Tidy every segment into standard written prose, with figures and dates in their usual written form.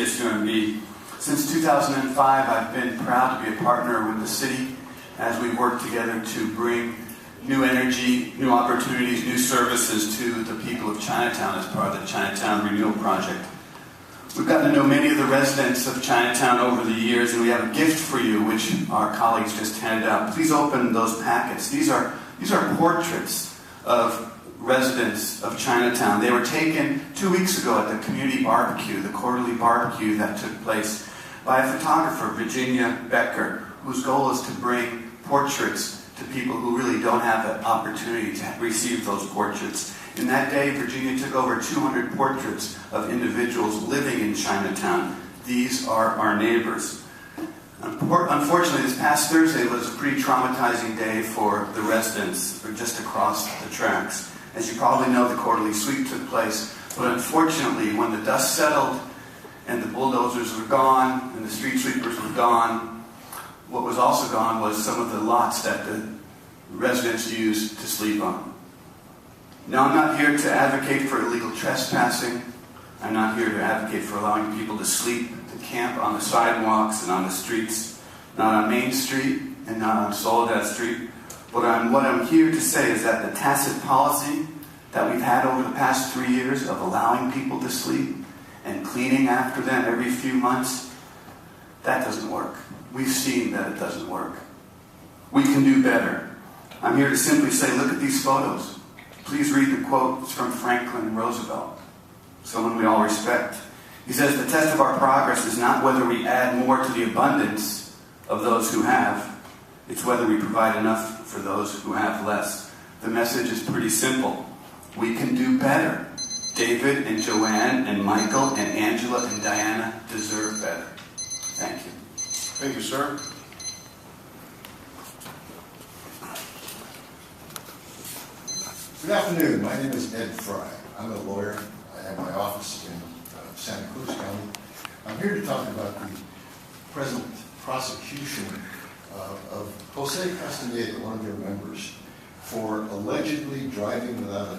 UMB. Since 2005, I've been proud to be a partner with the city as we work together to bring new energy, new opportunities, new services to the people of Chinatown as part of the Chinatown Renewal Project. We've gotten to know many of the residents of Chinatown over the years, and we have a gift for you, which our colleagues just handed out. Please open those packets. These are portraits of residents of Chinatown. They were taken 2 weeks ago at the community barbecue, the quarterly barbecue that took place by a photographer, Virginia Becker, whose goal is to bring portraits to people who really don't have the opportunity to receive those portraits. In that day, Virginia took over 200 portraits of individuals living in Chinatown. These are our neighbors. Unfortunately, this past Thursday was a pretty traumatizing day for the residents just across the tracks. As you probably know, the quarterly sweep took place, but unfortunately, when the dust settled and the bulldozers were gone and the street sweepers were gone, what was also gone was some of the lots that the residents used to sleep on. Now, I'm not here to advocate for illegal trespassing. I'm not here to advocate for allowing people to sleep, to camp on the sidewalks and on the streets, not on Main Street and not on Soledad Street. What I'm here to say is that the tacit policy that we've had over the past 3 years of allowing people to sleep and cleaning after them every few months, that doesn't work. We've seen that it doesn't work. We can do better. I'm here to simply say, look at these photos. Please read the quotes from Franklin Roosevelt, someone we all respect. He says, the test of our progress is not whether we add more to the abundance of those who have, it's whether we provide enough for those who have less. The message is pretty simple. We can do better. David and Joanne and Michael and Angela and Diana deserve better. Thank you. Thank you, sir. Good afternoon. My name is Ed Fry. I'm a lawyer. I have my office in Santa Cruz County. I'm here to talk about the present prosecution of Jose Castaneda, one of your members, for allegedly driving without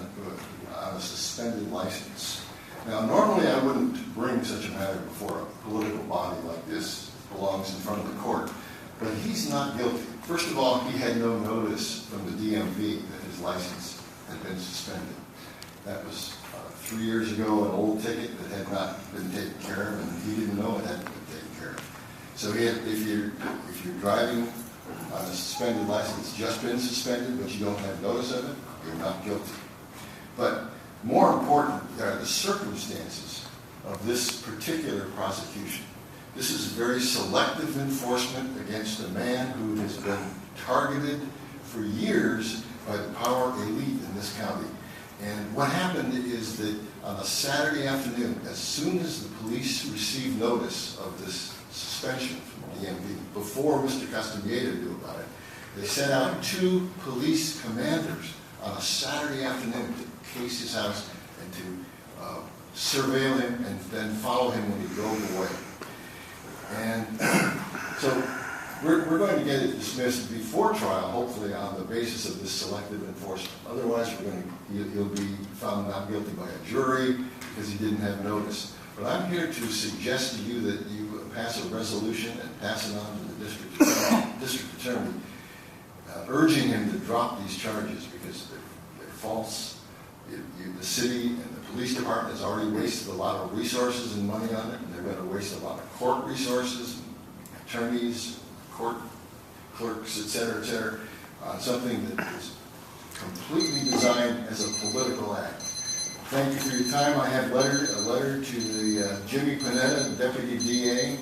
a suspended license. Now, normally I wouldn't bring such a matter before a political body like this. It belongs in front of the court. But he's not guilty. First of all, he had no notice from the DMV that his license had been suspended. That was 3 years ago, an old ticket that had not been taken care of, and he didn't know it hadn't been taken care of. So if you're driving on a suspended license, just been suspended, but you don't have notice of it, you're not guilty. But more important are the circumstances of this particular prosecution. This is very selective enforcement against a man who has been targeted for years by the power elite in this county. And what happened is that on a Saturday afternoon, as soon as the police received notice of this suspension from the DMV, before Mr. Castaneda knew about it, they sent out 2 police commanders on a Saturday afternoon to case his house and to surveil him and then follow him when he drove away. And so we're going to get it dismissed before trial, hopefully on the basis of this selective enforcement. Otherwise, he'll be found not guilty by a jury because he didn't have notice. But I'm here to suggest to you that you pass a resolution and pass it on to the district attorney, urging him to drop these charges because they're false. The city and the police department has already wasted a lot of resources and money on it, and they're going to waste a lot of court resources, attorneys, court clerks, et cetera, on something that is completely designed as a political act. Thank you for your time. I have a letter to the Jimmy Panetta, Deputy DA,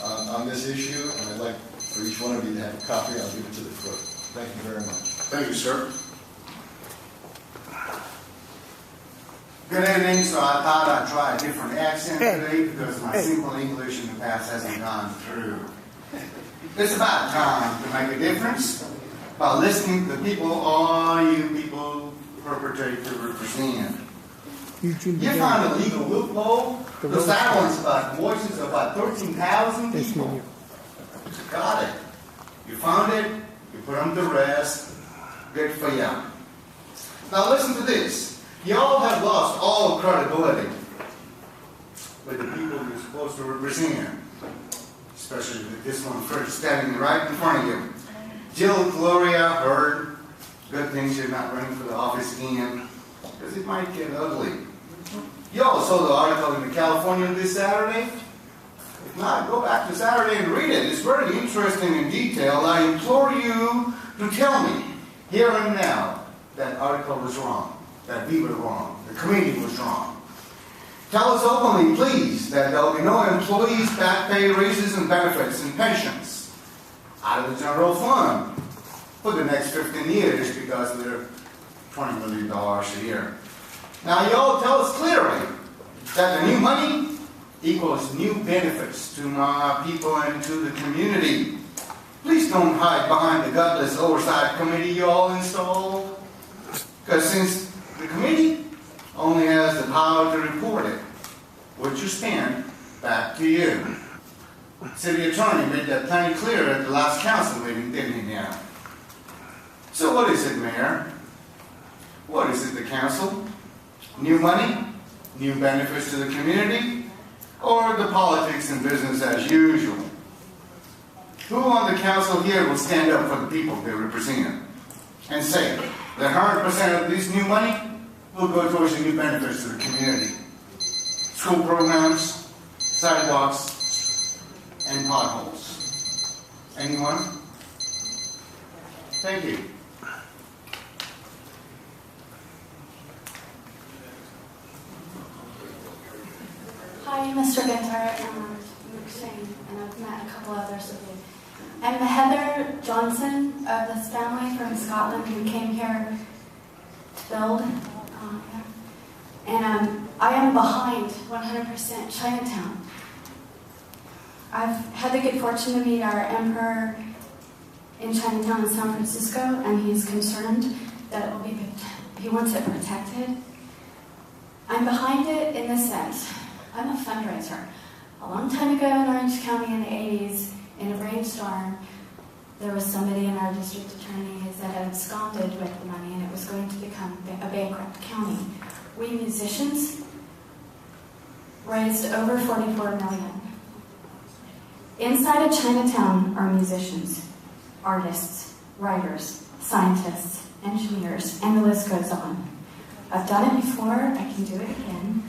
on this issue, and I'd like for each one of you to have a copy. I'll give it to the clerk. Thank you very much. Thank you, sir. Good evening. So I thought I'd try a different accent today because my simple English in the past hasn't gone through. It's about time to make a difference by listening to the people all you people perpetrate to represent. You find a legal loophole? Because that one's about voices of about 13,000 people. Got it. You found it, you put them to rest. Good for you. Now listen to this. Y'all have lost all credibility. with the people you're supposed to represent, especially with this one first standing right in front of you. Jill Gloria heard good things you're not running for the office again, because it might get ugly. You all saw the article in the California this Saturday? If not, go back to Saturday and read it. It's very interesting and detailed. I implore you to tell me, here and now, that article was wrong, that we were wrong, the committee was wrong. Tell us openly, please, that there will be no employees' back pay, raises, and benefits and pensions out of the general fund for the next 15 years because they're $20 million a year. Now, you all tell us clearly that the new money equals new benefits to my people and to the community. Please don't hide behind the gutless oversight committee you all installed. Because since the committee only has the power to report it, what you spend, back to you. City attorney made that plenty clear at the last council meeting, didn't he now? So what is it, Mayor? What is it, the council? New money? New benefits to the community? Or the politics and business as usual? Who on the council here will stand up for the people they represent and say that 100% of this new money will go towards the new benefits to the community? School programs, sidewalks, and potholes. Anyone? Thank you. Hi, Mr. Ginter, I'm Shane, and I've met a couple others of you. I'm Heather Johnson of this family from Scotland who came here to build. And I am behind 100% Chinatown. I've had the good fortune to meet our emperor in Chinatown in San Francisco, and he's concerned that it will be, he wants it protected. I'm behind it in this sense. I'm a fundraiser. A long time ago in Orange County in the 80s, in a rainstorm, there was somebody in our district attorney that had absconded with the money, and it was going to become a bankrupt county. We musicians raised over $44 million. Inside of Chinatown are musicians, artists, writers, scientists, engineers, and the list goes on. I've done it before, I can do it again.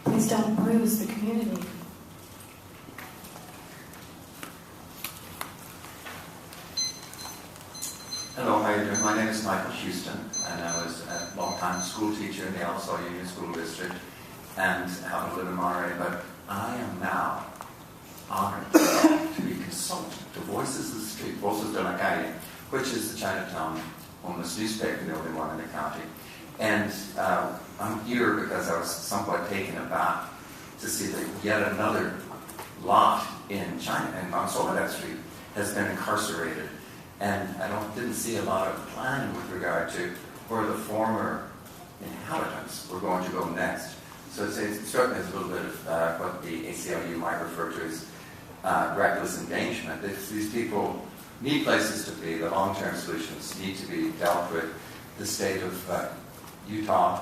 Please don't bruise the community. Hello, how are you doing? My name is Michael Houston, and I was a long-time school teacher in the Alsall Union School District and happen to live in Monterey, but I am now honored to be consultant to Voices of the Street, Voices de la Calle, which is the Chinatown homeless newspaper, the only one in the county. And I'm here because I was somewhat taken aback to see that yet another lot in China, and on Soledad Street, has been incarcerated. And I didn't see a lot of planning with regard to where the former inhabitants were going to go next. So it certainly is a little bit of what the ACLU might refer to as reckless endangerment. These people need places to be. The long-term solutions need to be dealt with. The state of Utah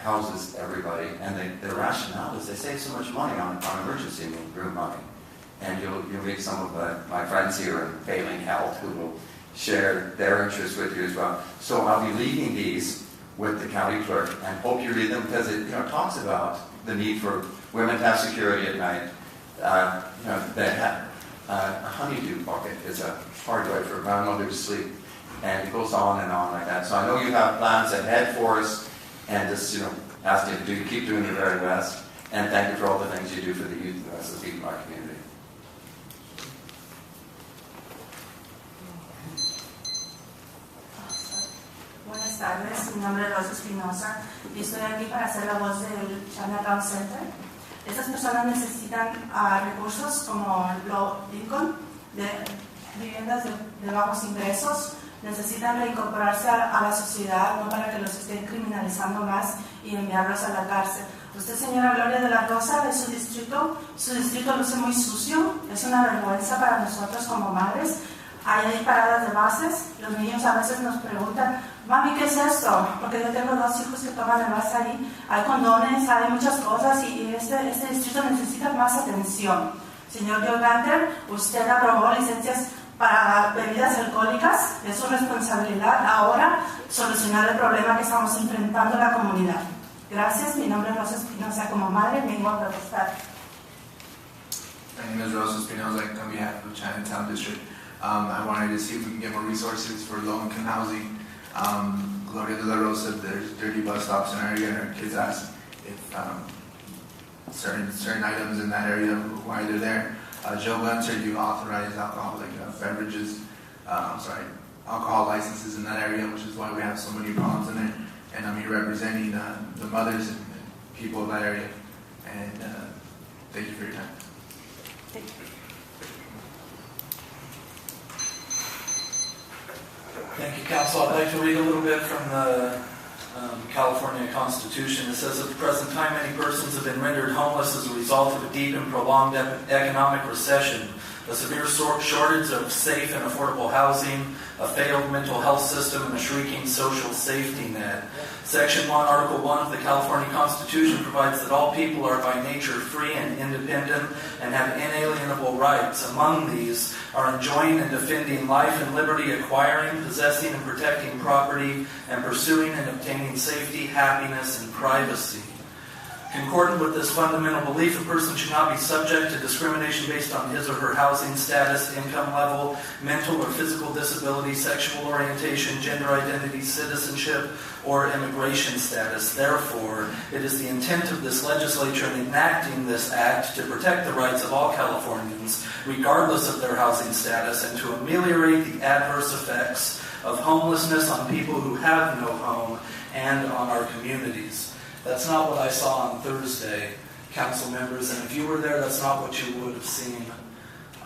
houses everybody, and the rationale is they save so much money on emergency room money. And you'll meet some of my friends here in Failing Health who will share their interests with you as well. So I'll be leaving these with the county clerk, and hope you read them because it talks about the need for women to have security at night. A honeydew bucket is a hard way for a grandmother to sleep, and it goes on and on like that. So I know you have plans ahead for us, and just ask you to keep doing your very best, and thank you for all the things you do for the youth and the rest of the people in our community. Buenas tardes, mi nombre es Rosa Espinosa y estoy aquí para hacer la voz del Chinatown Center. Estas personas necesitan recursos como Lincoln, de viviendas de bajos ingresos, necesitan reincorporarse a la sociedad, no para que los estén criminalizando más y enviarlos a la cárcel. Usted, señora Gloria de la Rosa, de su distrito luce muy sucio, es una vergüenza para nosotros como madres. Hay paradas de bases, los niños a veces nos preguntan mami, ¿qué es esto? Porque yo tengo 2 hijos que toman el bus ahí, hay condones, hay muchas cosas y este distrito necesita más atención. Señor Joe Ganter, usted aprobó licencias para bebidas alcohólicas, es su responsabilidad ahora solucionar el problema que estamos enfrentando en la comunidad. Gracias, mi nombre es Rosa Espinosa, como madre vengo a protestar. My name is Rosa Espinosa on behalf of Chinatown District. I wanted to see if we can get more resources for low-income housing. Gloria de la Rosa, there's dirty bus stops in our area, and our kids ask if certain items in that area, why they're there. Joe Gunter, you authorize alcoholic beverages, alcohol licenses in that area, which is why we have so many problems in there. And I'm here representing the mothers and people of that area. And thank you for your time. Thank you. Thank you, Council. I'd like to read a little bit from the California Constitution. It says, at the present time, many persons have been rendered homeless as a result of a deep and prolonged economic recession, a severe shortage of safe and affordable housing, a failed mental health system, and a shrinking social safety net. Section 1, Article 1 of the California Constitution provides that all people are by nature free and independent and have inalienable rights. Among these are enjoying and defending life and liberty, acquiring, possessing, and protecting property, and pursuing and obtaining safety, happiness, and privacy. Concordant with this fundamental belief, a person should not be subject to discrimination based on his or her housing status, income level, mental or physical disability, sexual orientation, gender identity, citizenship, or immigration status. Therefore, it is the intent of this legislature in enacting this act to protect the rights of all Californians, regardless of their housing status, and to ameliorate the adverse effects of homelessness on people who have no home and on our communities. That's not what I saw on Thursday, council members, and if you were there, that's not what you would have seen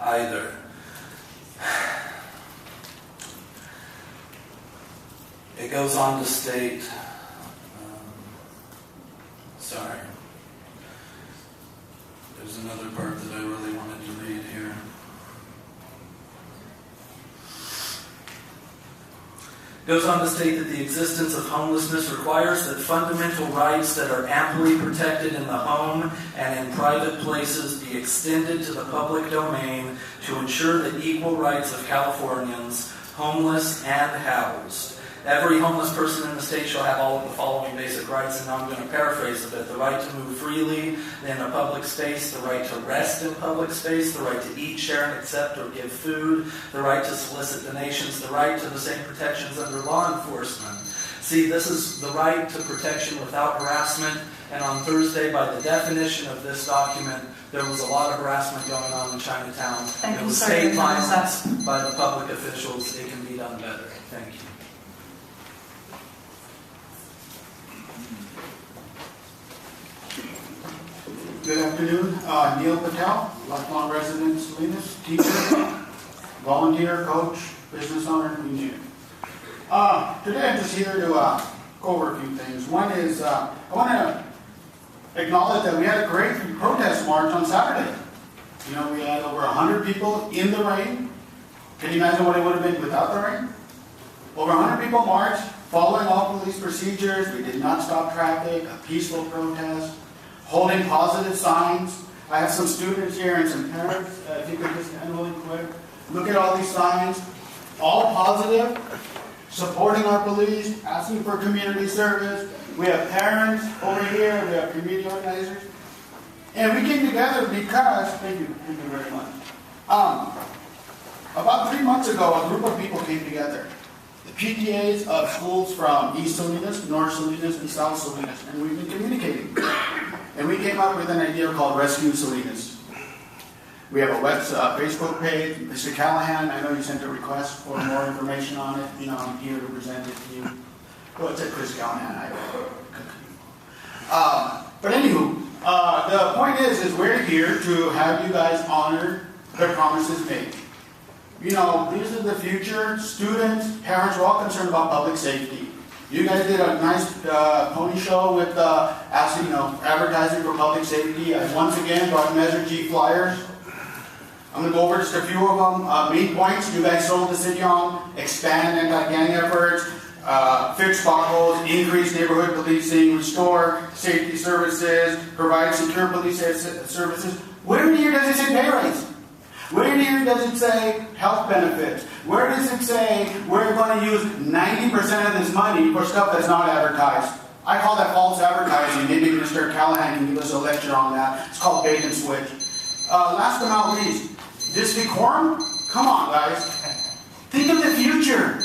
either. It goes on to state, there's another part that I really wanted to read here. Goes on to state that the existence of homelessness requires that fundamental rights that are amply protected in the home and in private places be extended to the public domain to ensure the equal rights of Californians, homeless and housed. Every homeless person in the state shall have all of the following basic rights, and now I'm going to paraphrase a bit. The right to move freely in a public space, the right to rest in public space, the right to eat, share, and accept or give food, the right to solicit donations, the right to the same protections under law enforcement. See, this is the right to protection without harassment, and on Thursday, by the definition of this document, there was a lot of harassment going on in Chinatown. Thank it you, was sir. state violence by the public officials. It can be done better. Thank you. Good afternoon. Neil Patel, lifelong resident, Salinas, teacher, volunteer, coach, business owner, engineer. Today I'm just here to go over a few things. One is I want to acknowledge that we had a great protest march on Saturday. You know, we had over 100 people in the rain. Can you imagine what it would have been without the rain? Over 100 people marched, following all police procedures. We did not stop traffic, a peaceful protest. Holding positive signs. I have some students here and some parents. If you could just stand really quick. Look at all these signs. All positive. Supporting our police. Asking for community service. We have parents over here. We have community organizers. And we came together because, thank you very much. About 3 months ago, a group of people came together. The PTAs of schools from East Salinas, North Salinas, and South Salinas. And we've been communicating. And we came up with an idea called Rescue Salinas. We have a Facebook page. Mr. Callahan, I know you sent a request for more information on it. You know, I'm here to present it to you. Well, it's at Chris Callahan. But anywho, the point is we're here to have you guys honor the promises made. You know, these are the future. Students, parents, we're all concerned about public safety. You guys did a nice pony show with advertising for public safety. I once again brought Measure G flyers. I'm going to go over just a few of them. Main points you guys sold the city on: expand anti-gang efforts, fix potholes, increase neighborhood policing, restore safety services, provide secure police services. Where in here does it say pay raise? Where in here does it say health benefits? Where does it say we're going to use 90% of this money for stuff that's not advertised? I call that false advertising. Maybe Mr. Callahan can give us a lecture on that. It's called bait and switch. Last but not least, this decorum? Come on, guys. Think of the future.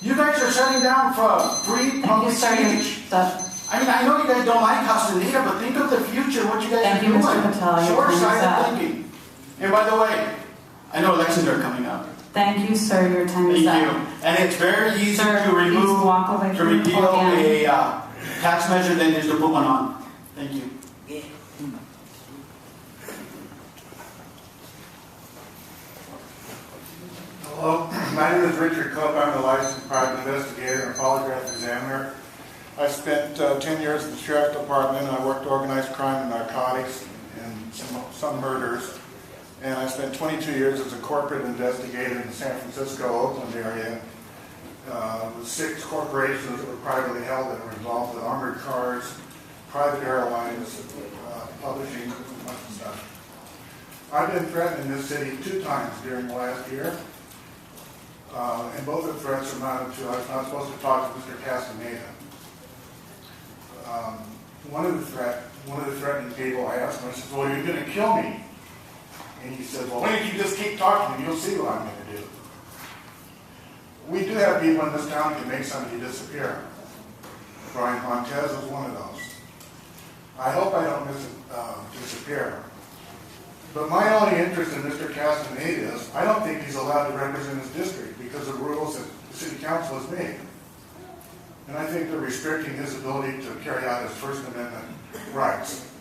You guys are shutting down for free public speech. I mean, I know you guys don't like Castaneda, but think of the future, what you guys are doing. Mr. Patel. Short-sighted thinking. And by the way, I know elections are coming up. Thank you, sir. Your time is Thank up. you. And it's very easy Sir, to remove, please walk away to from the repeal podium. a tax measure than it is to put one on. Thank you. Hello, my name is Richard Cope. I'm a licensed private investigator and polygraph examiner. I spent 10 years in the Sheriff's Department, and I worked organized crime and narcotics and some murders. And I spent 22 years as a corporate investigator in the San Francisco, Oakland area with 6 corporations that were privately held that were involved with armored cars, private airlines, publishing, a bunch of stuff. I've been threatened in this city 2 times during the last year. And both of the threats amounted to, I was not supposed to talk to Mr. Castaneda. One of the threatening people I asked him, I said, well, you're going to kill me. And he said, well, why don't you just keep talking and you'll see what I'm going to do. We do have people in this town who can make somebody disappear. Brian Montez is one of those. I hope I don't disappear. But my only interest in Mr. Castaneda is I don't think he's allowed to represent his district because of rules that the City Council has made. And I think they're restricting his ability to carry out his First Amendment rights.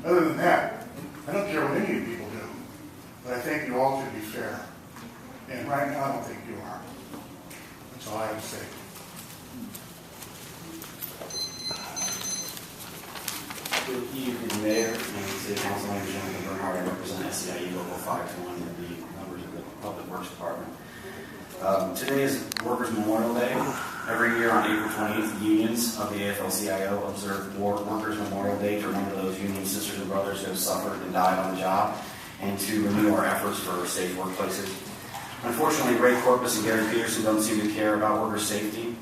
Other than that, I don't care what any of you people do, but I think you all should be fair. And right now, I don't think you are. That's all I have to say. Good evening, Mayor and City Council Member Jonathan Bernhardt. I represent SEIU Local 521 and the members of the Public Works Department. Today is Workers' Memorial Day. Every year on April 28th, the unions of the AFL-CIO observe Workers' Memorial Day to remember those union sisters and brothers who have suffered and died on the job and to renew our efforts for safe workplaces. Unfortunately, Ray Corpus and Gary Peterson don't seem to care about worker safety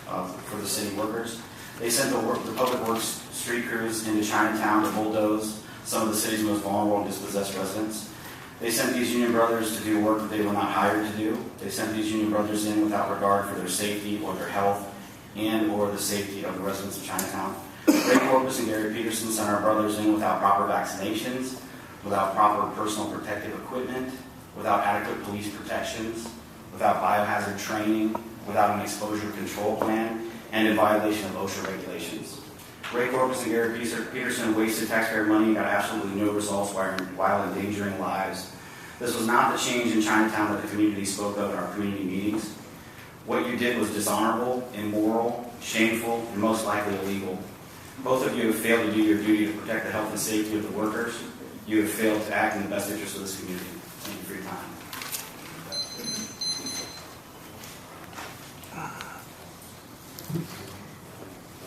for the city workers. They sent the Public Works street crews into Chinatown to bulldoze some of the city's most vulnerable and dispossessed residents. They sent these union brothers to do work that they were not hired to do. They sent these union brothers in without regard for their safety or their health and or the safety of the residents of Chinatown. Ray Corpus and Gary Peterson sent our brothers in without proper vaccinations, without proper personal protective equipment, without adequate police protections, without biohazard training, without an exposure control plan, and in violation of OSHA regulations. Ray Corpus and Gary Peterson wasted taxpayer money and got absolutely no results while endangering lives. This was not the change in Chinatown that the community spoke of in our community meetings. What you did was dishonorable, immoral, shameful, and most likely illegal. Both of you have failed to do your duty to protect the health and safety of the workers. You have failed to act in the best interest of this community. Thank you for your time.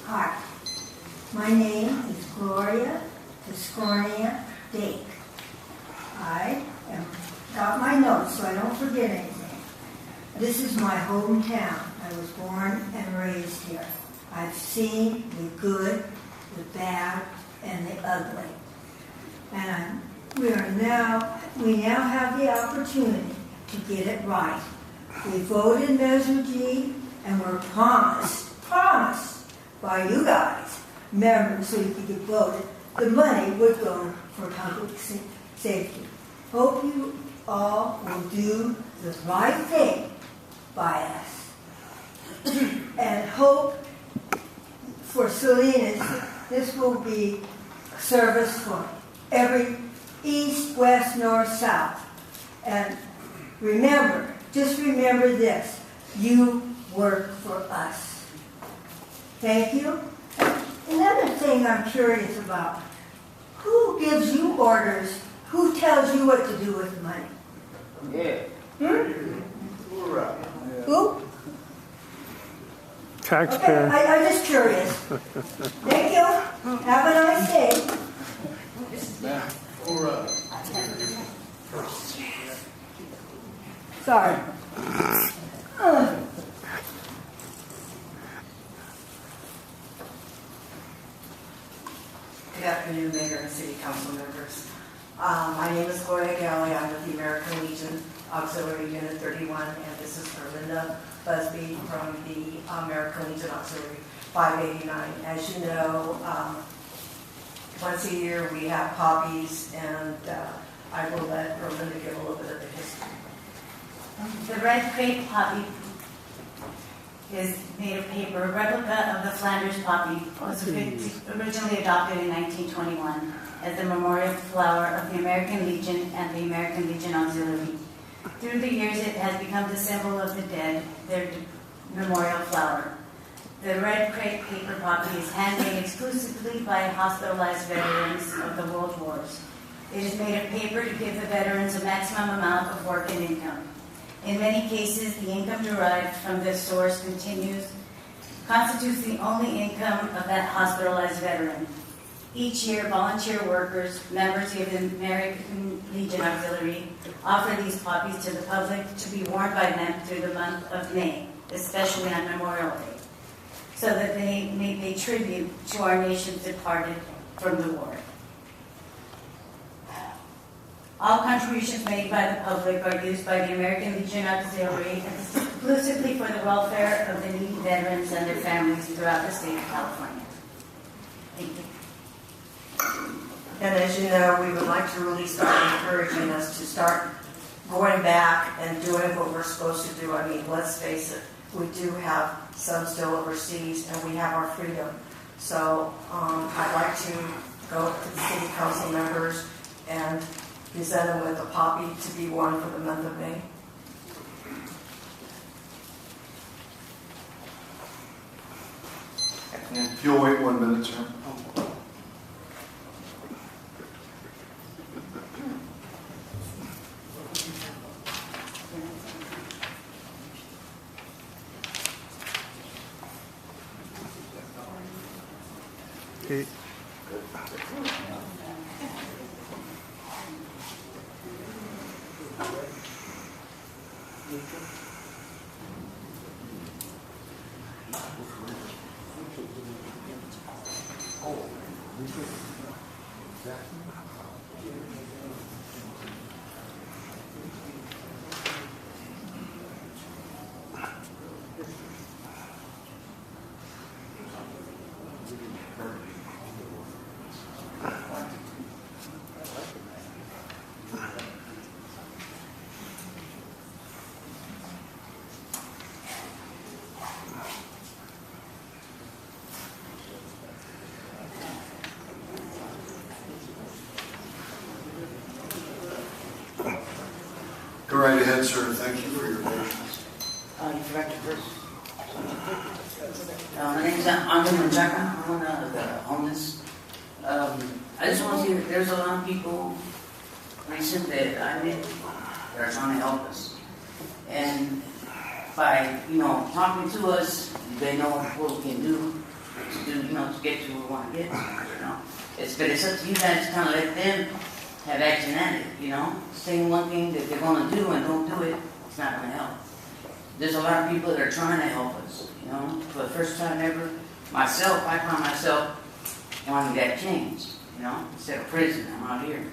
Hi, my name is Gloria Tiscornia Dake. I got my notes so I don't forget anything. This is my hometown. I was born and raised here. I've seen the good, the bad, and the ugly. And we now have the opportunity to get it right. We voted Measure G, and we're promised by you guys, members, so you could get voted, the money would go for public safety. Hope you all will do the right thing by us. And hope for Salinas, this will be service for every east, west, north, south. And remember, just remember this, you work for us. Thank you. Another thing I'm curious about, who gives you orders? Who tells you what to do with the money? Yeah. Hmm? Who? Okay, I'm just curious. Thank you. Have a nice day. Sorry. Good afternoon, Mayor and City Council members. My name is Gloria Galley. I'm with the American Legion Auxiliary Unit 31, and this is for Linda Busby from the American Legion Auxiliary 589. As you know, once a year we have poppies, and I will let Linda give a little bit of the history. The red crepe poppy is made of paper. A replica of the Flanders poppy was originally adopted in 1921 as the memorial flower of the American Legion and the American Legion Auxiliary. Through the years, it has become the symbol of the dead, their memorial flower. The red crepe paper poppy is handmade exclusively by hospitalized veterans of the World Wars. It is made of paper to give the veterans a maximum amount of work and income. In many cases, the income derived from this source constitutes the only income of that hospitalized veteran. Each year, volunteer workers, members of the American Legion Auxiliary, offer these poppies to the public to be worn by them through the month of May, especially on Memorial Day, so that they may pay tribute to our nation's departed from the war. All contributions made by the public are used by the American Legion Auxiliary exclusively for the welfare of the needy veterans and their families throughout the state of California. Thank you. And as you know, we would like to really start encouraging us to start going back and doing what we're supposed to do. I mean, let's face it, we do have some still overseas, and we have our freedom. So I'd like to go to the city council members and present them with a poppy to be worn for the month of May. If you'll wait 1 minute, sir. Okay. Go right ahead, sir. Thank you for your patience. Director first. My name is Andre Manchaca. I'm one of the homeless. I just want to say that there's a lot of people recent that I met that are trying to help us. And by, talking to us, they know what we can do to get to where we want to get to, But it's up to you guys to kind of let them have action at it, Saying one thing that they're going to do and don't do it, it's not going to help. There's a lot of people that are trying to help us, For the first time ever, I found myself wanting that change, Instead of prison, I'm out here.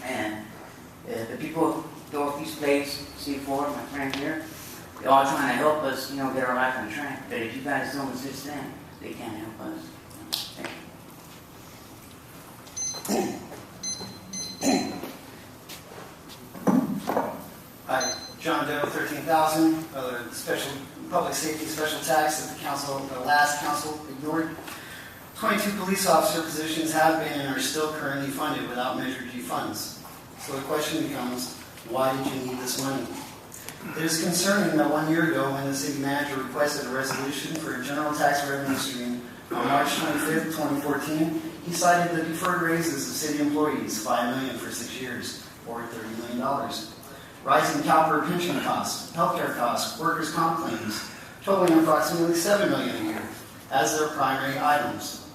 And the people, Dorothy's place, C4, my friend here, they're all trying to help us, get our life on track. But if you guys don't assist them, they can't help us. Thank you. Hi, John Doe, 13,000, special public safety special tax that the last council ignored. 22 police officer positions have been and are still currently funded without Measure G funds. So the question becomes, why did you need this money? It is concerning that 1 year ago, when the city manager requested a resolution for a general tax revenue stream on March 25th, 2014, he cited the deferred raises of city employees, $5 million for 6 years, or $30 million. Rising CalPERS pension costs, healthcare costs, workers' comp claims, totaling approximately $7 million a year as their primary items.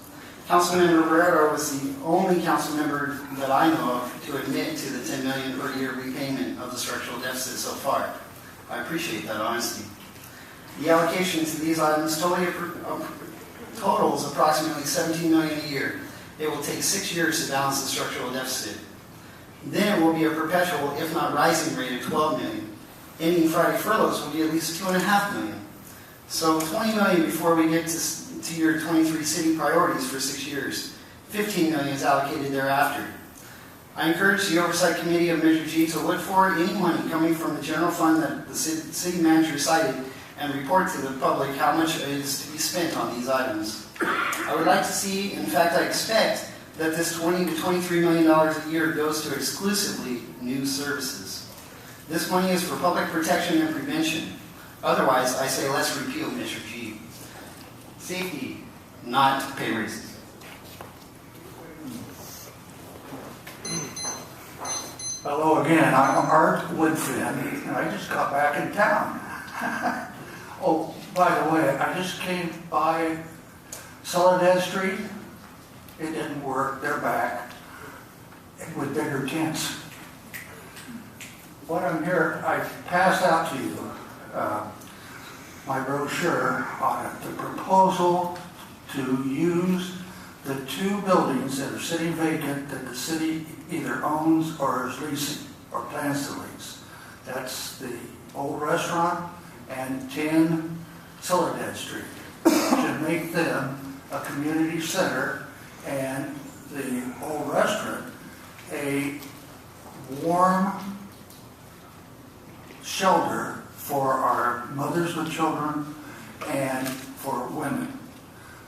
Councilmember Barrero was the only council member that I know of to admit to the $10 million per year repayment of the structural deficit so far. I appreciate that honesty. The allocation to these items totals approximately $17 million a year. It will take 6 years to balance the structural deficit. Then it will be a perpetual, if not rising rate of $12 million. Ending Friday furloughs will be at least $2.5 million. So $20 million before we get to your 23 city priorities for 6 years. $15 million is allocated thereafter. I encourage the Oversight Committee of Measure G to look for any money coming from the general fund that the city manager cited and report to the public how much is to be spent on these items. I would like to see, in fact I expect, that this $20 to $23 million a year goes to exclusively new services. This money is for public protection and prevention. Otherwise, I say let's repeal Measure G. Safety, not pay raises. Hello again, I'm Art Woodfin, and I just got back in town. Oh, by the way, I just came by Salinas Street. It didn't work, they're back with bigger tents. What I'm here, I passed out to you my brochure on it, the proposal to use the 2 buildings that are sitting vacant that the city either owns or is leasing or plans to lease. That's the old restaurant and 10 Soledad Street. To make them a community center and the old restaurant a warm shelter for our mothers with children and for women.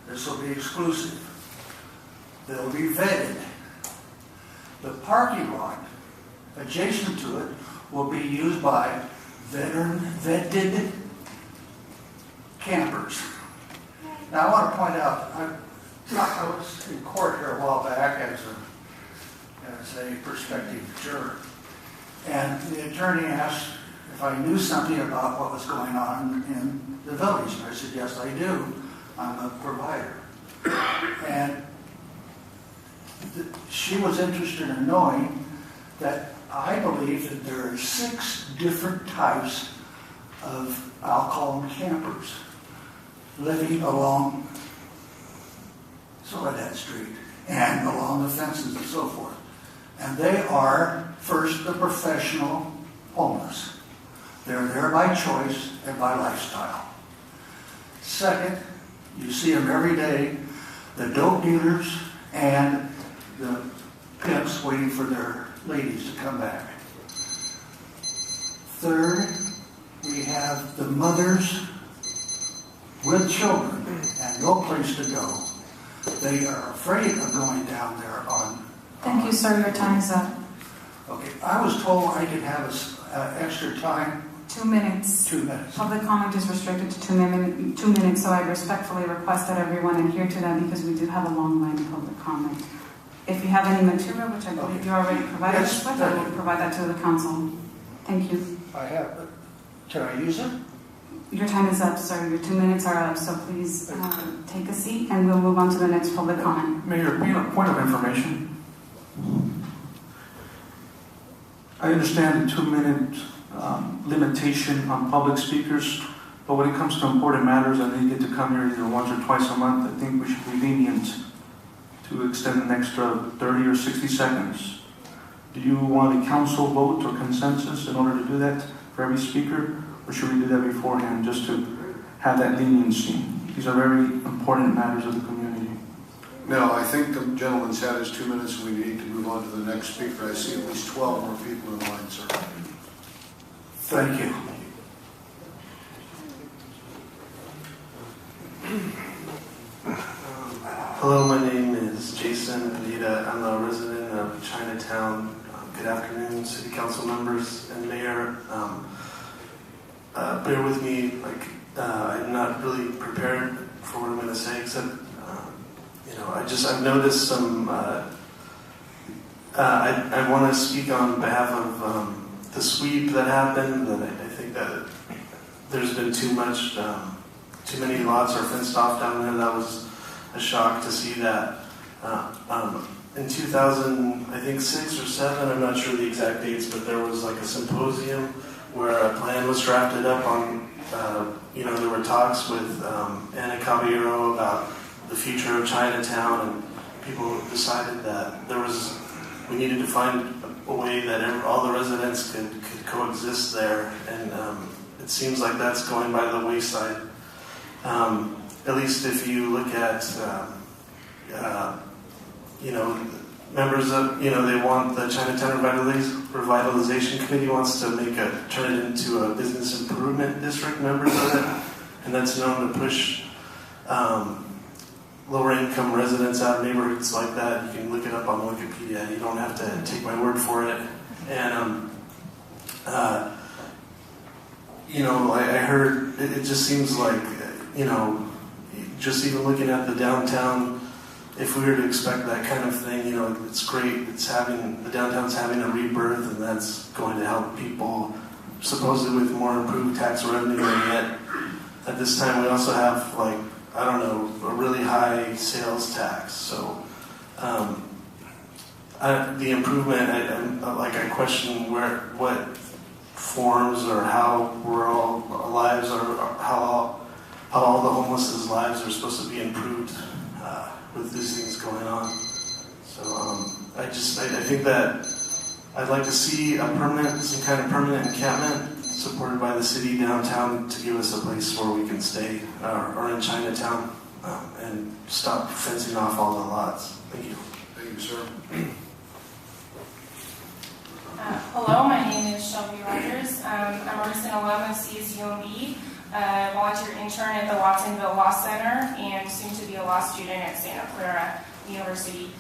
This will be exclusive. They'll be vetted. The parking lot adjacent to it will be used by vetted campers. Now I want to point out, I was in court here a while back as a prospective juror, and the attorney asked if I knew something about what was going on in the village. And I said, yes, I do. I'm a provider. And she was interested in knowing that I believe that there are 6 different types of, I'll call them campers, living along Soledad Street and along the fences and so forth. And they are, first, the professional homeless. They're there by choice and by lifestyle. Second, you see them every day, the dope dealers and the pimps waiting for their ladies to come back. Third, we have the mothers with children and no place to go. They are afraid of going down there on... Thank you, sir. Your time is up. Okay, I was told I could have extra time. 2 minutes. 2 minutes. Public comment is restricted to 2 minutes, so I respectfully request that everyone adhere to that because we do have a long line of public comment. If you have any material, which I believe you already provided us with, I will provide that to the council. Thank you. I have. Can I use it? Your time is up, sir. Your 2 minutes are up, so please take a seat and we'll move on to the next public comment. Mayor, point of information. I understand the 2-minute limitation on public speakers, but when it comes to important matters and they get to come here either once or twice a month, I think we should be lenient to extend an extra 30 or 60 seconds. Do you want a council vote or consensus in order to do that for every speaker, or should we do that beforehand just to have that leniency? These are very important matters of the community. No, I think the gentleman's had his 2 minutes. We need to move on to the next speaker. I see at least 12 more people in line, sir. Thank you. Hello, my name is Jason Alida. I'm a resident of Chinatown. Good afternoon, City Council members and Mayor. Bear with me, I'm not really prepared for what I'm going to say, except, I've noticed some, I want to speak on behalf of the sweep that happened, and I think that there's been too much too many lots are fenced off down there. That was a shock to see that. In 2000, I think 6 or 7, I'm not sure the exact dates, but there was like a symposium where a plan was drafted up on, there were talks with Ana Caballero about the future of Chinatown, and people decided that we needed to find a way that all the residents could coexist there, and it seems like that's going by the wayside. At least if you look at, members of, they want the Chinatown Revitalization Committee wants to turn it into a business improvement district, members of it, and that's known to push lower income residents out of neighborhoods like that. You can look it up on Wikipedia. You don't have to take my word for it. And, I heard, it just seems like, just even looking at the downtown, if we were to expect that kind of thing, it's great. The downtown's having a rebirth, and that's going to help people supposedly with more improved tax revenue. And yet, at this time, we also have a really high sales tax. So, the improvement, I question what forms or how rural lives how all the homeless' lives are supposed to be improved with these things going on. So I think that I'd like to see some kind of permanent encampment supported by the city downtown to give us a place where we can stay, or in Chinatown, and stop fencing off all the lots. Thank you. Thank you, sir. Hello, my name is Shelby Rogers. I'm a recent alum of CSUMB, volunteer intern at the Watsonville Law Center, and soon to be a law student at Santa Clara University.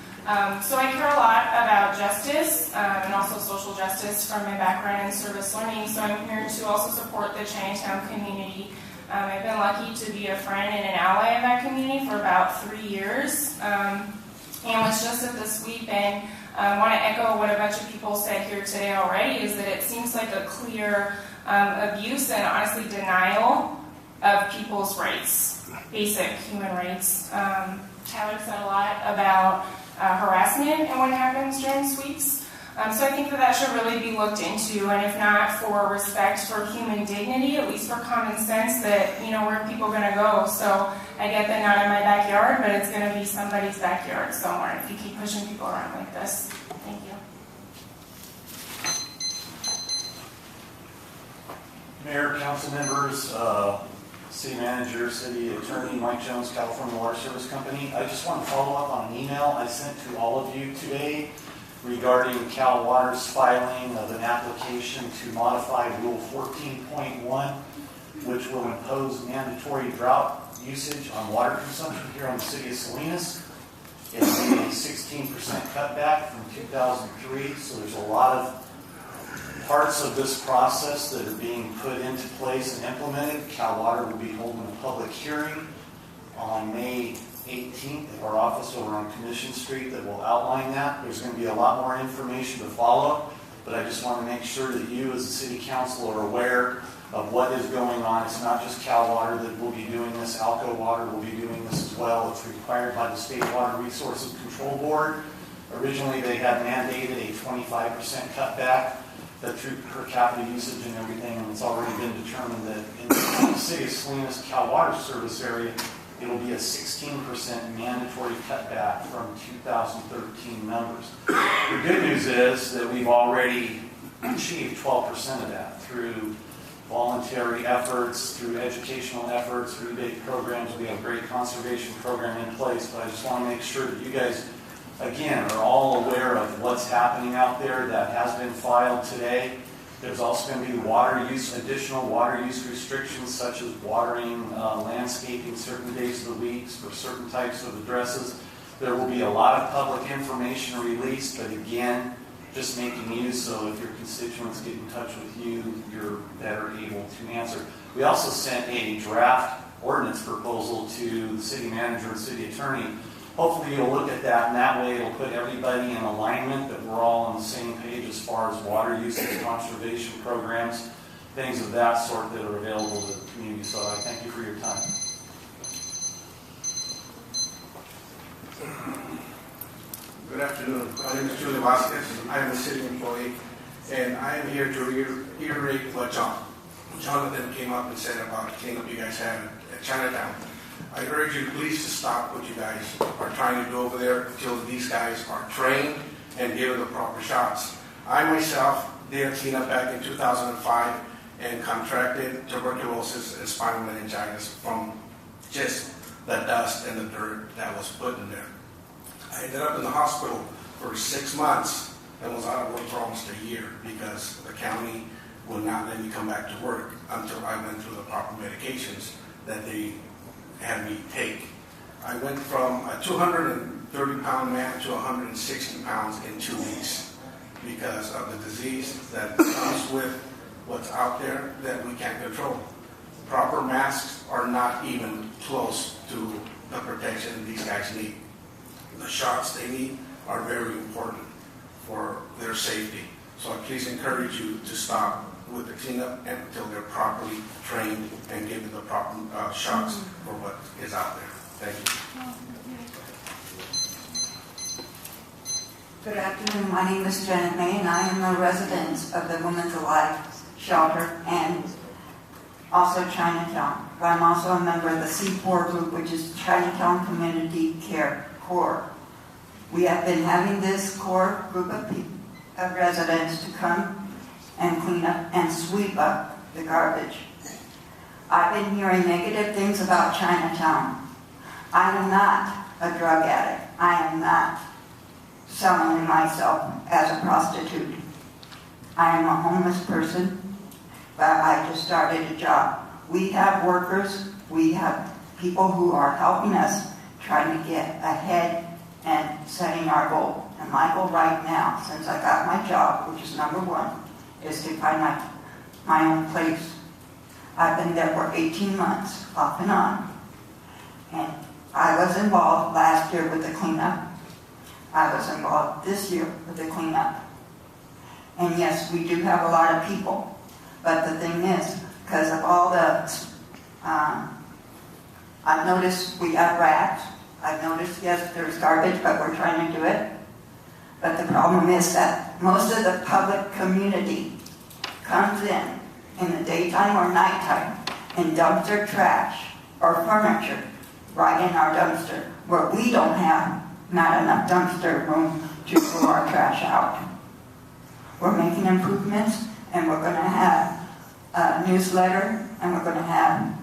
So I care a lot about justice and also social justice from my background in service learning, so I'm here to also support the Chinatown community. I've been lucky to be a friend and an ally of that community for about 3 years, and was just at the sweep, and I want to echo what a bunch of people said here today already, is that it seems like a clear abuse and honestly denial of people's rights, basic human rights. Tyler said a lot about harassment and what happens during sweeps. So I think that should really be looked into, and if not for respect for human dignity, at least for common sense that, where are people going to go? So I get that not in my backyard, but it's going to be somebody's backyard somewhere if you keep pushing people around like this. Thank you. Mayor, council members, city manager, city attorney, Mike Jones, California Water Service Company. I just want to follow up on an email I sent to all of you today regarding Cal Water's filing of an application to modify Rule 14.1, which will impose mandatory drought usage on water consumption here on the city of Salinas. It made a 16% cutback from 2003, so there's a lot of parts of this process that are being put into place and implemented. Cal Water will be holding a public hearing on May 18th at our office over on Commission Street that will outline that. There's going to be a lot more information to follow, but I just want to make sure that you as a city council are aware of what is going on. It's not just Cal Water that will be doing this. Alco Water will be doing this as well. It's required by the State Water Resources Control Board. Originally, they had mandated a 25% cutback through per capita usage and everything, and it's already been determined that in the city of Salinas Cal Water service area, it will be a 16% mandatory cutback from 2013 numbers. The good news is that we've already achieved 12% of that through voluntary efforts, through educational efforts, through rebate programs. We have a great conservation program in place, but I just want to make sure that you guys, again, are all aware of what's happening out there. That has been filed today. There's also going to be additional water use restrictions, such as watering, landscaping certain days of the week for certain types of addresses. There will be a lot of public information released, but again, just making use so if your constituents get in touch with you, you're better able to answer. We also sent a draft ordinance proposal to the city manager and city attorney. Hopefully you'll look at that, and that way it'll put everybody in alignment, that we're all on the same page as far as water usage, conservation programs, things of that sort that are available to the community. So I thank you for your time. Good afternoon. My name is Julio Vasquez. I am a city employee, and I am here to reiterate what Jonathan came up and said about the cleanup you guys have at Chinatown. I urge you please to stop what you guys are trying to do over there until these guys are trained and given the proper shots. I myself did a cleanup back in 2005 and contracted tuberculosis and spinal meningitis from just the dust and the dirt that was put in there. I ended up in the hospital for 6 months and was out of work for almost a year because the county would not let me come back to work until I went through the proper medications that they had me take. I went from a 230-pound man to 160 pounds in 2 weeks because of the disease that comes with what's out there that we can't control. Proper masks are not even close to the protection these guys need. The shots they need are very important for their safety. So I please encourage you to stop with the cleanup until they're properly trained and given the proper shots for what is out there. Thank you. Good afternoon. My name is Janet May, and I am a resident of the Women's Alive Shelter and also Chinatown. But I'm also a member of the C4 group, which is Chinatown Community Care Corps. We have been having this core group of residents to come and clean up and sweep up the garbage. I've been hearing negative things about Chinatown. I am not a drug addict. I am not selling myself as a prostitute. I am a homeless person, but I just started a job. We have workers, we have people who are helping us trying to get ahead and setting our goal. And my goal right now, since I got my job, which is number one, is to find my own place. I've been there for 18 months, off and on. And I was involved last year with the cleanup. I was involved this year with the cleanup. And yes, we do have a lot of people. But the thing is, because of all the, I've noticed we have rats. I've noticed, yes, there's garbage, but we're trying to do it. But the problem is that most of the public community comes in the daytime or nighttime and dumps their trash or furniture right in our dumpster, where we don't have not enough dumpster room to throw our trash out. We're making improvements, and we're going to have a newsletter, and we're going to have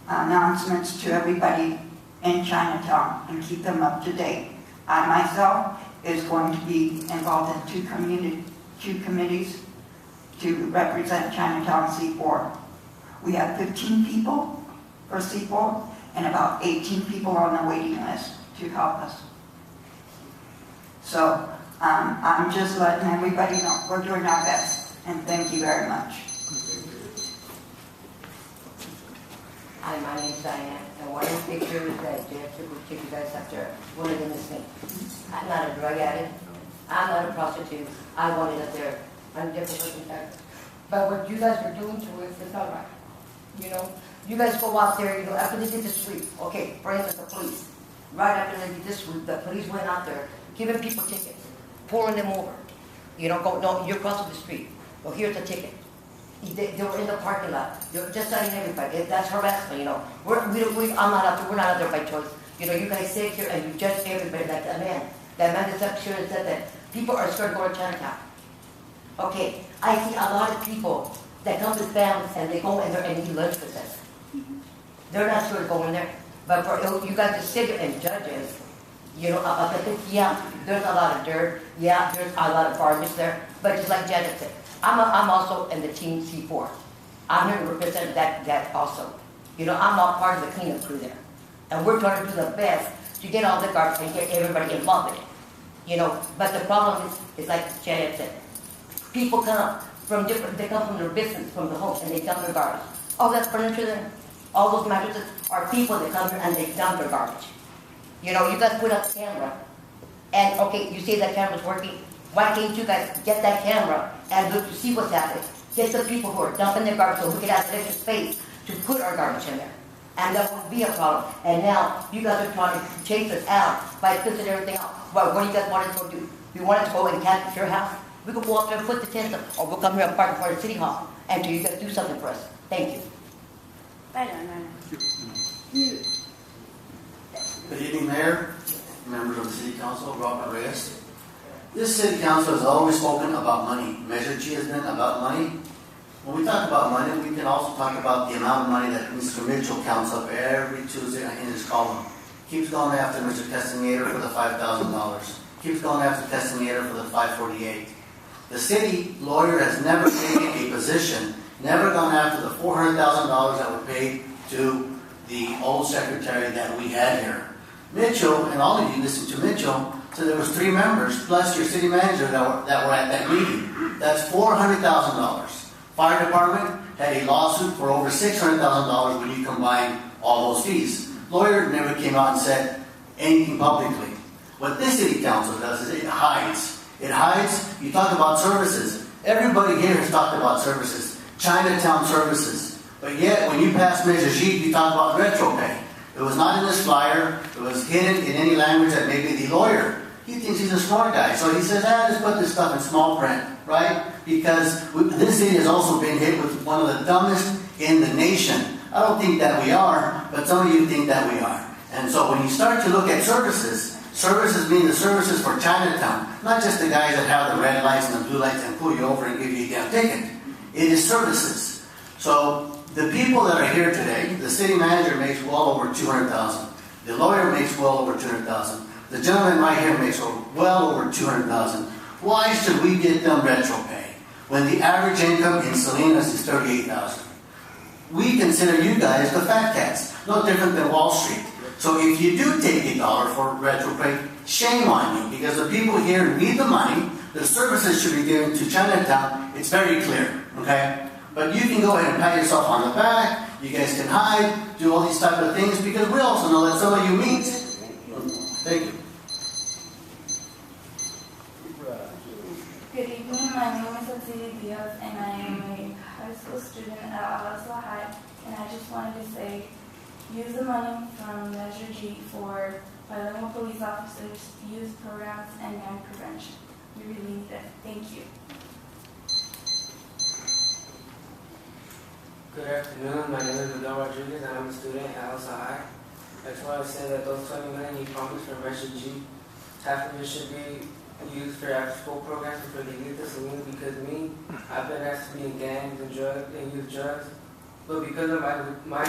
announcements to everybody in Chinatown and keep them up to date. I myself is going to be involved in two committees to represent Chinatown C4. We have 15 people for C4 and about 18 people on the waiting list to help us. So I'm just letting everybody know we're doing our best, and thank you very much. Hi, my name is Diane, and one of the pictures that Jeff took you guys after, one of them is me. I'm not a drug addict. I'm not a prostitute. I want it up there. I'm a different circumstance. But what you guys are doing to us is not right. You know, you guys go out there, you know, after they did the sweep, okay, for instance, the police. Right after they did this sweep, the police went out there, giving people tickets, pulling them over. You know, no, you're crossing the street. Well, here's the ticket. They were in the parking lot. They're just telling everybody. That's harassment, you know. We're not out there by choice. You know, you guys sit here and you judge everybody like that man. That man that's up here and said that people are scared to go to Chinatown. Okay, I see a lot of people that come with families and they go in there and eat lunch with us. They're not sure to go in there. But for you guys to sit here and judge us, you know, yeah, there's a lot of dirt. Yeah, there's a lot of garbage there. But just like Janet said, I'm also in the team C4. I'm here to represent that also. You know, I'm all part of the cleanup crew there. And we're trying to do the best to get all the garbage and get everybody involved in it. You know, but the problem is like Janet said, people come from they come from their business, from the home, and they dump their garbage. All that furniture there, all those mattresses are people that come here and they dump their garbage. You know, you guys put up the camera, and okay, you say that camera's working. Why can't you guys get that camera and look to see what's happening? Get the people who are dumping their garbage so we can have extra space to put our garbage in there. and there won't be a problem. And now you guys are trying to chase us out by pissing everything out. Well, what do you guys want us to go do? You want us to go and camp at your house? We could go up there and put the tents up, or we'll come here and park in front of City Hall until you guys do something for us. Thank you. Good evening, Mayor, members of the City Council, Robert Reyes. This City Council has always spoken about money. Measure G has been about money. When we talk about money, we can also talk about the amount of money that Mr. Mitchell counts up every Tuesday in his column. Keeps going after Mr. Castaneda for the $5,000. Keeps going after Castaneda for the $548. The city lawyer has never taken a position, never gone after the $400,000 that were paid to the old secretary that we had here. Mitchell, and all of you listened to Mitchell, so there was 3 members plus your city manager that were at that meeting. That's $400,000. Fire department had a lawsuit for over $600,000 when you combine all those fees. Lawyer never came out and said anything publicly. What this city council does is it hides. It hides. You talk about services. Everybody here has talked about services. Chinatown services. But yet, when you pass Measure G, you talk about retro pay. It was not in this flyer. It was hidden in any language that maybe the lawyer. He thinks he's a smart guy. So he says, just put this stuff in small print, right? Because this city has also been hit with one of the dumbest in the nation. I don't think that we are, but some of you think that we are. And so when you start to look at services, services mean the services for Chinatown, not just the guys that have the red lights and the blue lights and pull you over and give you a damn ticket. It is services. So the people that are here today, the city manager makes well over $200,000. The lawyer makes well over $200,000. The gentleman right here makes well over $200,000. Why should we get them retro pay when the average income in Salinas is $38,000? We consider you guys the fat cats, no different than Wall Street. So if you do take $1 for retro pay, shame on you, because the people here need the money. The services should be given to Chinatown. It's very clear, okay? But you can go ahead and pat yourself on the back. You guys can hide, do all these type of things, because we also know that some of you meet. Thank you. Good evening, my name is Cecilia Diaz, and I am a high school student at Alasla High, and I just wanted to say, use the money from Measure G for bilingual police officers, youth programs, and gang prevention. We really need it. Thank you. Good afternoon, my name is Miguel Rodriguez, and I'm a student at Alasla High. I just want to say that those $20 million you promised for Measure G, half of it should be used for after-school programs and for the youth of Salinas, because I've been asked to be in gangs and use drugs, but because of my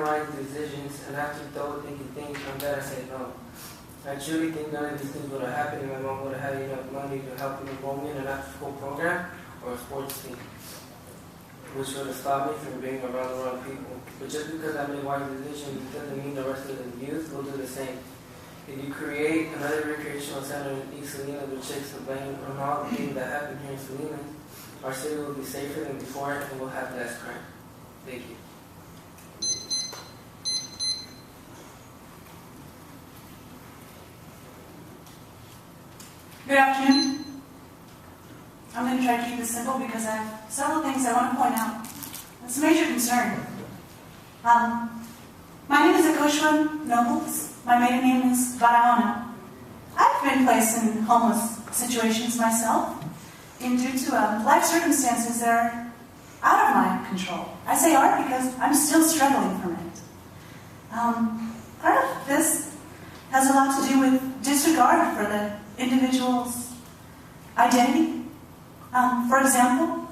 line decisions and after those thinking, I'm glad I said no. I truly think none of these things would have happened if my mom would have had enough money to help me enroll me in an after-school program or a sports team, which would have stopped me from being around the wrong people. But just because I made wise decisions doesn't mean the rest of the youth will do the same. If you create another recreational center in East Salinas with chicks to blame on all the things that happen here in Salinas, our city will be safer than before and we'll have less crime. Thank you. Good afternoon. I'm going to try to keep this simple because I have several things I want to point out. It's a major concern. My name is Akoshwa Nobles. My maiden name is Barahona. I've been placed in homeless situations myself, and due to life circumstances that are out of my control. I say are because I'm still struggling from it. Part of this has a lot to do with disregard for the individual's identity. For example,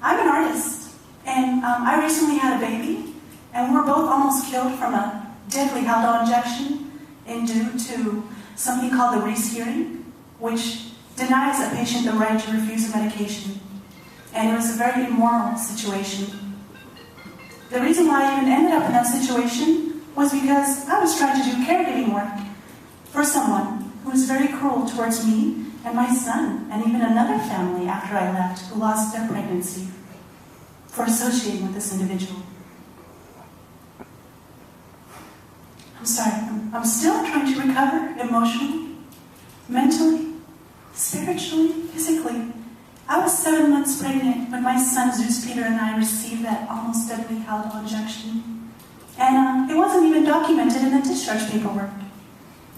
I'm an artist, and I recently had a baby, and we're both almost killed from a deadly Haldol injection and due to something called the Reese hearing, which denies a patient the right to refuse a medication. And it was a very immoral situation. The reason why I even ended up in that situation was because I was trying to do caregiving work for someone who was very cruel towards me and my son, and even another family after I left who lost their pregnancy for associating with this individual. I'm sorry, I'm still trying to recover emotionally, mentally, spiritually, physically. I was 7 months pregnant when my son Zeus Peter and I received that almost deadly Haldol injection. And it wasn't even documented in the discharge paperwork.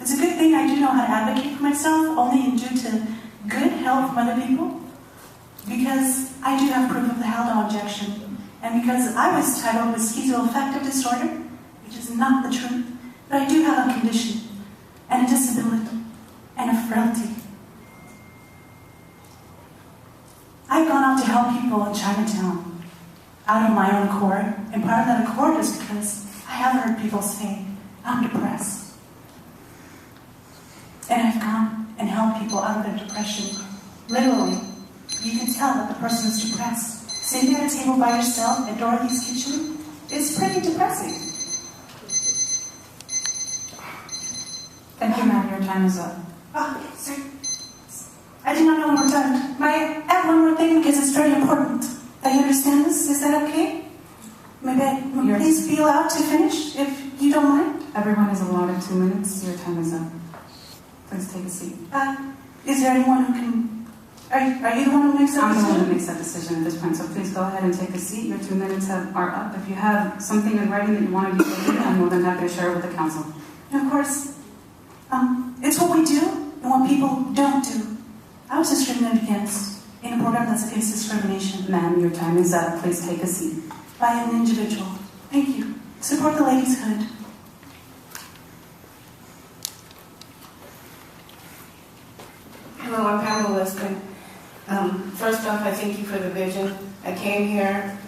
It's a good thing I do know how to advocate for myself, only due to good help from other people, because I do have proof of the Haldol injection, and because I was titled with schizoaffective disorder, which is not the truth, but I do have a condition, and a disability, and a frailty. I've gone out to help people in Chinatown, out of my own accord, and part of that accord is because I have heard people say, I'm depressed. And I've gone and helped people out of their depression. Literally, you can tell that the person is depressed. Sitting at a table by yourself at Dorothy's kitchen is pretty depressing. Thank you, ma'am. Your time is up. Oh, sorry. I do not know when we're done. May I add one more thing because it's very important that you understand this? Is that okay? Maybe I please be allowed to finish, if you don't mind? Everyone is allotted 2 minutes. Your time is up. Please take a seat. Is there anyone who can... Are you the one who makes that decision? I'm the one who makes that decision at this point, so please go ahead and take a seat. Your 2 minutes are up. If you have something in writing that you want to be stated, I'm more than happy to share it with the council. And of course, it's what we do and what people don't do. I was discriminated against in a program that's against discrimination. Ma'am, your time is up. Please take a seat. By an individual. Thank you. Support the Ladies' Hood. Hello, I'm Pamela Liston. First off, I thank you for the vision. I came here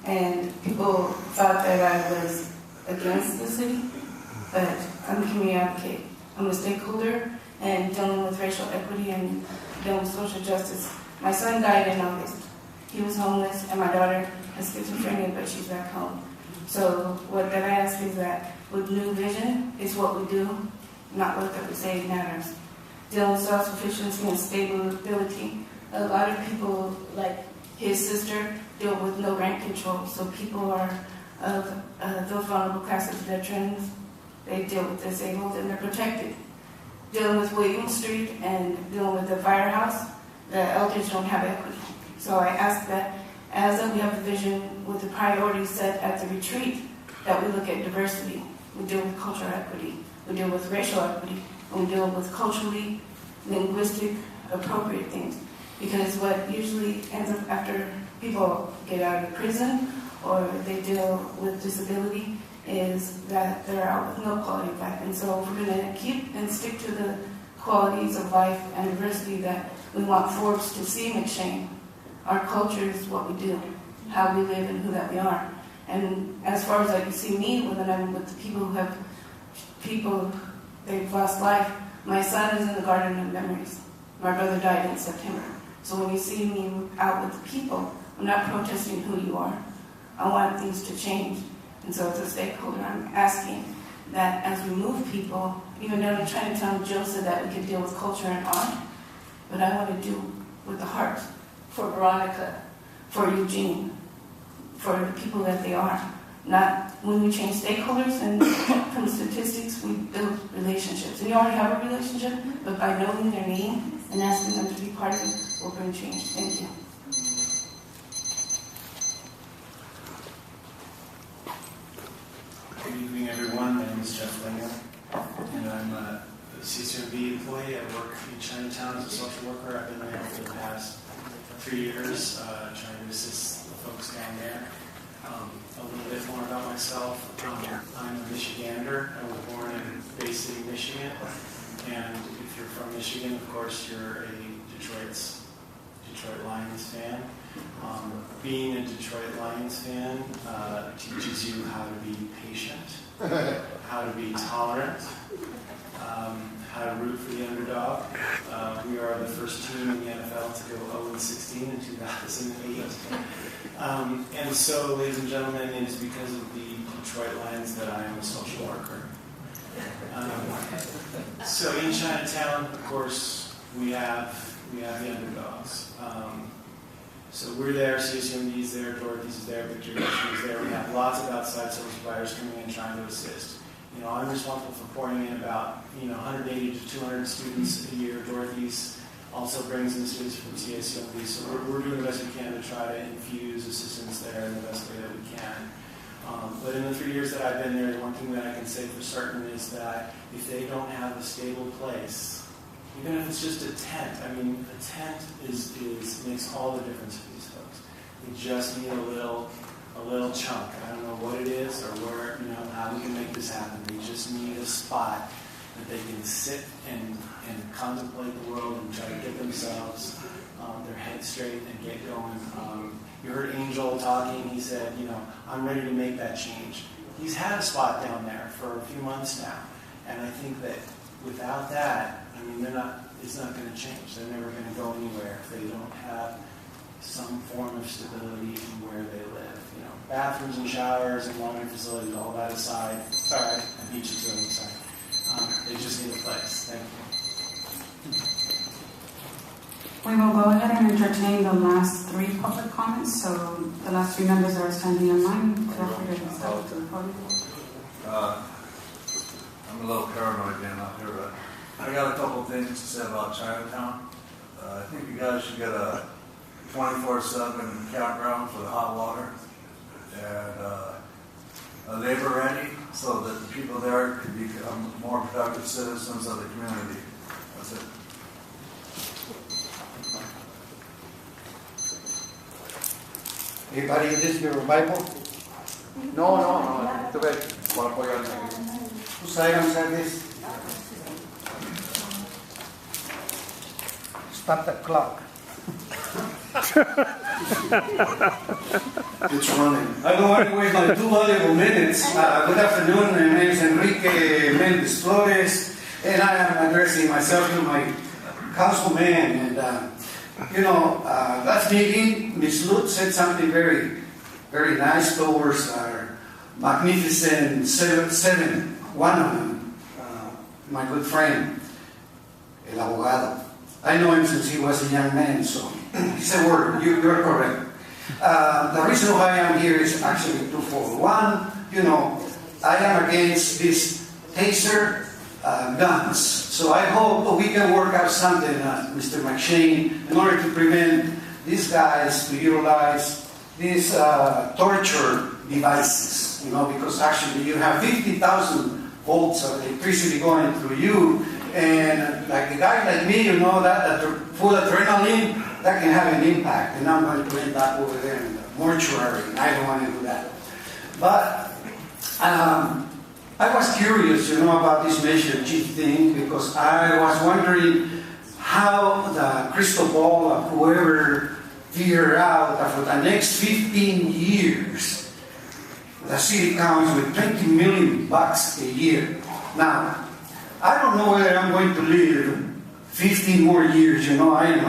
and people thought that I was against the city, but I'm a community advocate. I'm a stakeholder and dealing with racial equity and dealing with social justice. My son died in August. He was homeless, and my daughter has schizophrenia, but she's back home. So what that I ask is that with New Vision, it's what we do, not what that we say matters. Dealing with self-sufficiency and stability. A lot of people, like his sister, deal with no rent control. So people are of those vulnerable classes, veterans, they deal with disabled, and they're protected. Dealing with William Street and dealing with the firehouse, the elders don't have equity. So I ask that as we have a vision with the priorities set at the retreat, that we look at diversity. We deal with cultural equity. We deal with racial equity. And we deal with culturally, linguistic, appropriate things. Because what usually ends up after people get out of prison or they deal with disability is that they're out with no quality of life. And so if we're going to keep and stick to the qualities of life and diversity that we want Forbes to see McShane, our culture is what we do, how we live and who that we are. And as far as like you see me, when I'm with the people who have they've lost life, my son is in the Garden of Memories. My brother died in September. So when you see me out with the people, I'm not protesting who you are. I want things to change. And so as a stakeholder, I'm asking that as we move people, even though I'm trying to tell Joe said that we could deal with culture and art, but I want to do with the heart for Veronica, for Eugene, for the people that they are. Not when we change stakeholders and from statistics, we build relationships. And you already have a relationship, but by knowing their name and asking them to be part of it will bring change. Thank you. Good evening, everyone. My name is Jeff Linger, and I'm a CCMB employee. I work in Chinatown as a social worker. I've been there for the past 3 years, trying to assist the folks down there. A little bit more about myself. I'm a Michigander. I was born in Bay City, Michigan. And if you're from Michigan, of course, you're a Detroit Lions fan. Being a Detroit Lions fan teaches you how to be patient, how to be tolerant, how to root for the underdog. We are the first team in the NFL to go 0-16 in 2008. And so, ladies and gentlemen, it is because of the Detroit Lions that I am a social worker. So in Chinatown, of course, we have the underdogs. So we're there, CSUMD is there, Dorothy's is there, Victory Nation is there. We have lots of outside service providers coming in trying to assist. I'm responsible for pouring in about 180 to 200 students a year. Dorothy's also brings in students from CSUMD. So we're doing the best we can to try to infuse assistance there in the best way that we can. But in the 3 years that I've been there, the one thing that I can say for certain is that if they don't have a stable place, even if it's just a tent, I mean, a tent makes all the difference for these folks. They just need a little chunk. I don't know what it is or where, how we can make this happen. They just need a spot that they can sit and contemplate the world and try to get themselves their head straight and get going. You heard Angel talking. He said, I'm ready to make that change. He's had a spot down there for a few months now, and I think that without that, I mean, it's not going to change. They're never going to go anywhere if they don't have some form of stability in where they live. Bathrooms and showers and laundry facilities, all that aside. Sorry, I beat you to it. I'm sorry. They just need a place. Thank you. We will go ahead and entertain the last 3 public comments. So the last 3 members that are standing in line, feel free to step up to the podium. I'm a little paranoid again out here, but I got a couple of things to say about Chinatown. I think you guys should get a 24/7 campground for the hot water and a labor ready so that the people there can become more productive citizens of the community. That's it. Anybody in this your Bible? No. Ito ba? Wala po yan. Whose items are this? Start the clock. It's running. I don't want to waste my 2 valuable minutes. Good afternoon. My name is Enrique Mendes Flores, and I am addressing myself to my councilman. And last meeting, Ms. Lutz said something very, very nice towards our magnificent seven. One of them, my good friend, El Abogado. I know him since he was a young man, so he said, you're correct. The reason why I'm here is actually twofold. One, I am against these taser guns. So I hope we can work out something, Mr. McShane, in order to prevent these guys to utilize these torture devices, because actually you have 50,000 volts of electricity going through you, and like a guy like me, that full adrenaline, that can have an impact, and I'm going to end up over there in the mortuary, and I don't want to do that. But I was curious, about this Measure G thing, because I was wondering how the crystal ball of whoever figured out that for the next 15 years, the city counts with $20 million a year. Now, I don't know whether I'm going to live 15 more years. I am